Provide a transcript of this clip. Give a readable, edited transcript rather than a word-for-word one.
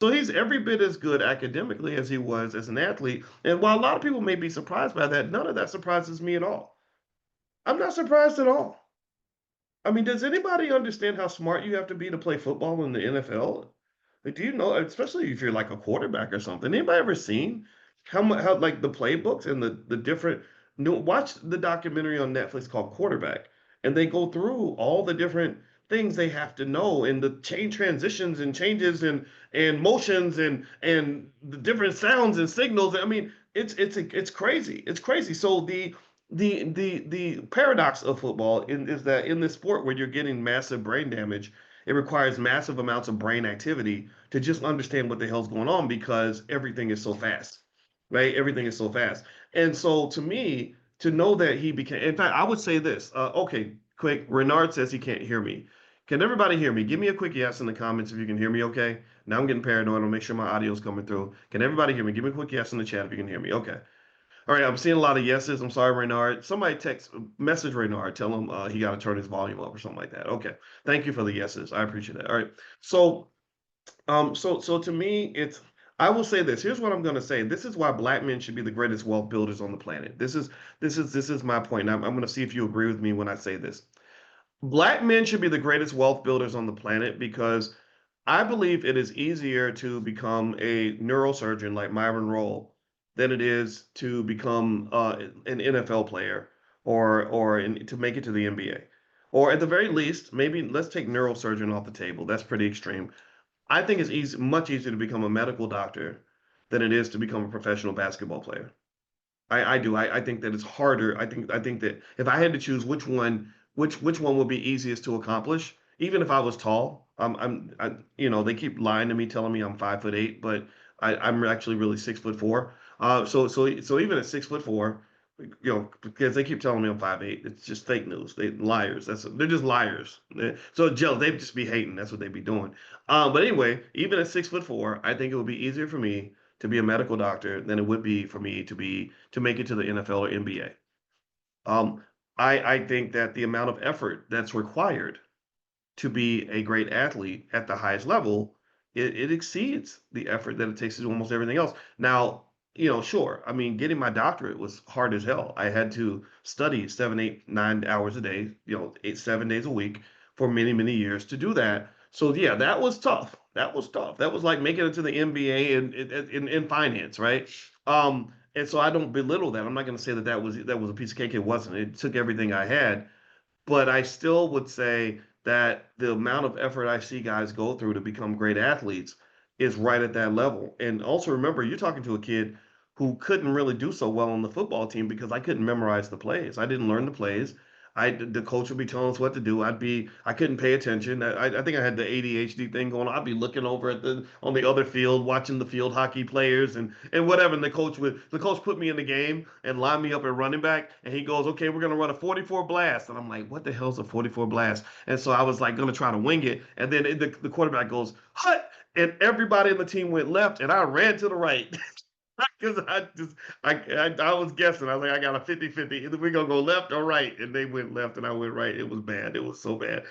So he's every bit as good academically as he was as an athlete. And while a lot of people may be surprised by that, none of that surprises me at all. I'm not surprised at all. I mean, does anybody understand how smart you have to be to play football in the NFL? Like, do you know, especially if you're like a quarterback or something? Anybody ever seen how like the playbooks and the different new watch the documentary on Netflix called Quarterback, and they go through all the different things they have to know and the chain transitions and changes and motions and the different sounds and signals. I mean, it's crazy. It's crazy. So the paradox of football is that in this sport where you're getting massive brain damage, it requires massive amounts of brain activity to just understand what the hell's going on because everything is so fast, right? Everything is so fast. And so to me, to know that he became, in fact, I would say this. Okay, quick. Renard says he can't hear me. Can everybody hear me? Give me a quick yes in the comments if you can hear me, okay? Now I'm getting paranoid. I'll make sure my audio is coming through. Can everybody hear me? Give me a quick yes in the chat if you can hear me. Okay. All right, I'm seeing a lot of yeses. I'm sorry, Reynard. Somebody message Reynard, tell him he got to turn his volume up or something like that. Okay, thank you for the yeses. I appreciate that. All right, so so to me, it's I will say this. Here's what I'm going to say. This is why black men should be the greatest wealth builders on the planet. This is my point. And I'm going to see if you agree with me when I say this. Black men should be the greatest wealth builders on the planet because I believe it is easier to become a neurosurgeon like Myron Rolle than it is to become an NFL player to make it to the NBA. Or at the very least, maybe let's take neurosurgeon off the table. That's pretty extreme. I think it's much easier to become a medical doctor than it is to become a professional basketball player. I do. I think that it's harder. I think that if I had to choose which one would be easiest to accomplish, even if I was tall, they keep lying to me, telling me I'm 5'8", but I'm actually really 6'4". So even at 6'4", because they keep telling me I'm 5'8", it's just fake news. They liars. They're just liars. So jealous. They just be hating. That's what they be doing. But anyway, even at 6'4", I think it would be easier for me to be a medical doctor than it would be for me to make it to the NFL or NBA. Um, I think that the amount of effort that's required to be a great athlete at the highest level, it exceeds the effort that it takes to do almost everything else. Now, sure. I mean, getting my doctorate was hard as hell. I had to study 7, 8, 9 hours a day, 7 days a week for many, many years to do that. So yeah, that was tough. That was tough. That was like making it to the NBA in finance, right? And so I don't belittle that. I'm not going to say that was a piece of cake. It wasn't. It took everything I had, but I still would say that the amount of effort I see guys go through to become great athletes is right at that level. And also remember, you're talking to a kid who couldn't really do so well on the football team because I couldn't memorize the plays. I didn't learn the plays. The coach would be telling us what to do. I couldn't pay attention. I think I had the ADHD thing going on. I'd be looking over at on the other field, watching the field hockey players and whatever. And the coach put me in the game and lined me up at running back. And he goes, okay, we're gonna run a 44 blast. And I'm like, what the hell's a 44 blast? And so I was like gonna try to wing it. And then the quarterback goes, hut. And everybody in the team went left, and I ran to the right. Because I was guessing. I was like, I got a 50-50. Either we're gonna go left or right. And they went left and I went right. It was bad. It was so bad.